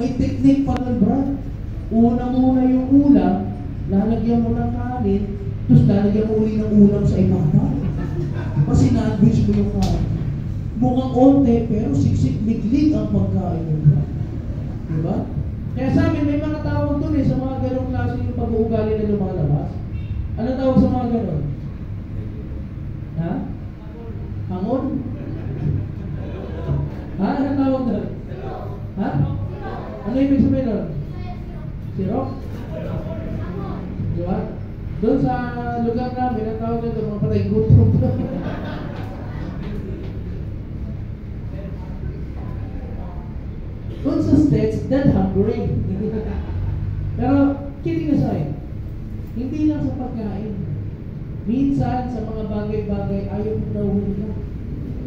May technique pa nun, Brad. Una-una yung ulam, lalagyan mo ng kanin, tapos lalagyan mo uli ng ulam sa ibabaw. Kasi na-sandwich mo yung kanin. Mukhang onte, pero siksik-liglig ang pagkain mo. Diba? Kaya sa amin, may mga tawag dun sa mga ganong klase yung pag-uugali na lumalabas. Ano tawag sa mga ganon? Ha? Hangon? Ha? Ano tawag doon? Ha? Ano ibig sabihin doon? Sirok? Diba? Doon sa lugar namin, ang tawag doon, mga patay gutom. Doon sa States, dead hungry. Pero, kidding aside, hindi lang sa pagkain. Minsan, sa mga bagay-bagay, ayaw mo nahuli ka.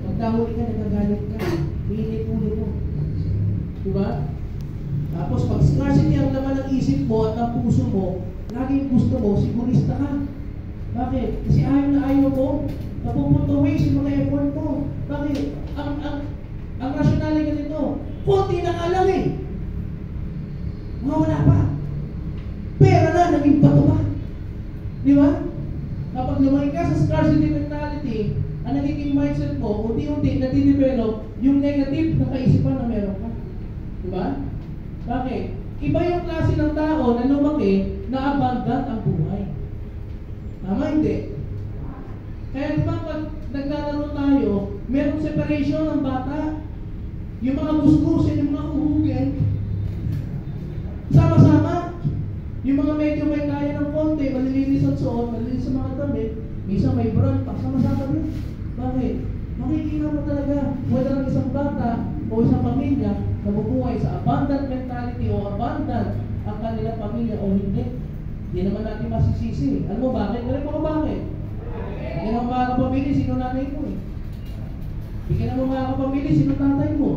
Pag nahuli ka, nagagalit ka. Minit ulo mo. Diba? Tapos, pag scarcity ang laman ng isip mo at ng puso mo, laging gusto mo, sigurista ka. Bakit? Kasi ayaw na ayaw mo, napupunta waste yung mga effort mo. Bakit? Ang rasyonality ka nito, konti na nga lang eh. Wala pa. Pera na, naging bato pa. Di ba? Kapag lumaki ka sa scarcity mentality, ang nagiging mindset mo, unti-unti nadidevelop yung negative na kaisipan na meron ka. Di ba? Bakit? Iba yung klase ng tao na lumaki na abundant ang buhay. Tama, hindi? Kaya di ba pag naglalaro tayo, merong separation ng bata. Yung mga gusgusin, yung mga uhugin, sama-sama. Yung mga medyo may kaya ng konti, malilinis ang suot, malilinis ang mga damit, minsan may brand pa, sama-sama din. Bakit? Makikita mo talaga, whether ang isang bata o isang pamilya na bubuhay sa abundant mentality o abundant ang kanilang pamilya o hindi. Hindi naman natin masisisi. Alam mo bakit? Alam mo bakit? Hindi naman mga kapamilya, sino nanay mo eh. Hindi ka naman mga kapamilya, sino tatay mo.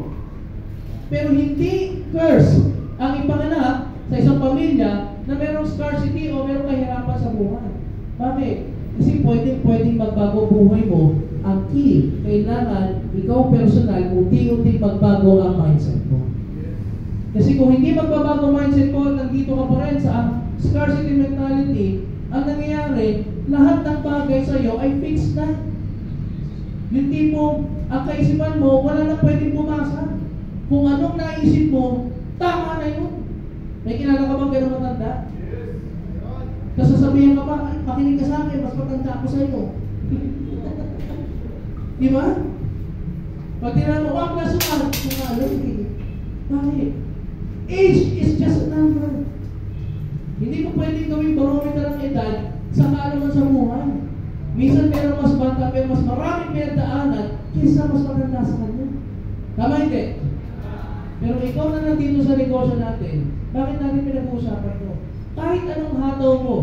Pero hindi curse ang ipanganak sa isang pamilya na merong scarcity o merong kahirapan sa buhay. Bakit? Kasi pwedeng magbago buhay mo. Ang key, kailangan ikaw personal, unti-unti magbago ang mindset mo. Kasi kung hindi magbabago mindset mo, nandito ka pa rin sa scarcity mentality, ang nangyayari, lahat ng bagay sa iyo ay fixed na. Yung tipo, ang kaisipan mo, wala na pwedeng bumasa. Kung anong naisip mo, tama na yun. May kilala ka bang gano'ng matanda? Kasi sasabihin ka pa, makinig ka sa akin, mas matanda ako sa iyo. Di ba? Pag tinanong mo, wag na sumalat. Bakit? Age is just a number. Hindi mo pwedeng gawing barometer ng edad sa kaalaman sa buhay. Minsan meron mas bata, pero mas maraming pinagdaanan kaysa mas matanda sa kanya. Tama hindi? Pero ikaw na nandito sa negosyo natin, bakit natin pinag-uusapan ito? Kahit anong hataw mo,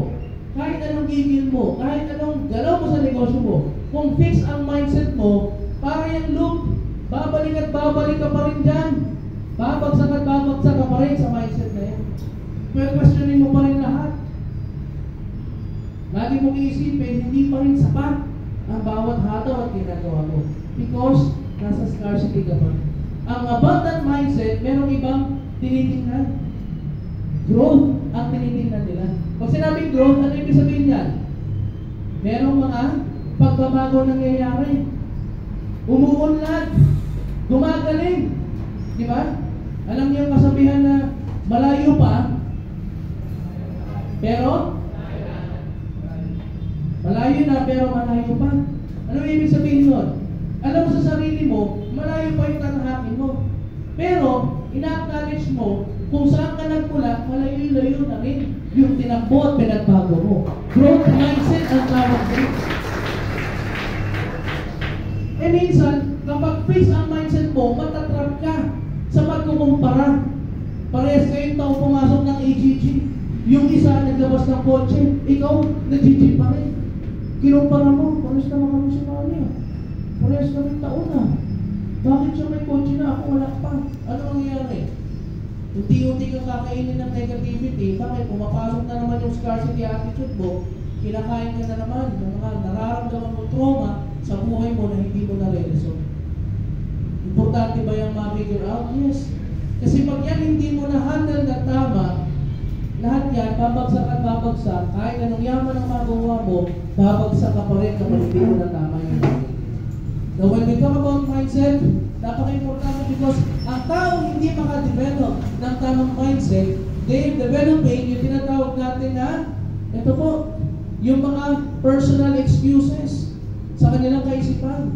kahit anong gigil mo, kahit anong galaw mo sa negosyo mo, kung fix ang mindset mo, para yung loop, babalik at babalik ka pa rin dyan. Babagsak at babagsak ka pa rin sa mindset na yan. Questioning mo pa rin lahat. Lagi mong iisipin, hindi pa rin sapat ang bawat hataw at ginagawa mo. Because nasa scarcity ka pa. Ang abundant mindset, merong ibang tinitingnan. Growth ang tinitingnan nila. Pag sinabing growth, ano ibig sabihin yan? Merong mga pagbabago nangyayari. Umuunlad. Gumagaling. Di ba? Alam niyo yung kasabihan na malayo pa, pero malayo na pero malayo pa. Ano ibig sabihin nun? Alam mo sa sarili mo, malayo pa yung tanahakin mo. Pero, ina-acknowledge mo, kung saan ka nagmula, malayo-layo na rin yung tinakbo at pinagbago mo. Growth mindset ang tawag dito. Eh minsan, kapag fix ang mindset mo, matatrap ka sa pagkukumpara. Parehas kayong taong pumasok ng AGG. Yung isa naglabas ng kotse, ikaw nag-GG pa rin. Kinumpara mo, parehas naman kami sa kanya. Parehas kami taon na. Bakit siya may kotse na, ako wala pa? Ano nangyayari? Unti-unti kang kakainin ng negativity. Bakit? Pumapasok na naman yung scarcity attitude mo, kinakain ka na naman ng mga nararamdaman mong trauma sa buhay mo na hindi mo na-resolve. Importante ba yung ma-figure out? Yes. Kasi pag yan hindi mo na babagsak at babagsak, kahit anong yaman ang magawa mo, babagsak ka pa rin kapag hindi mo na tama yung gagawin. Now, when we talk about mindset, napaka-importante because ang tao hindi makadevelop ng tamang mindset, they're developing yung tinatawag natin na, ito po, yung mga personal excuses sa kanilang kaisipan.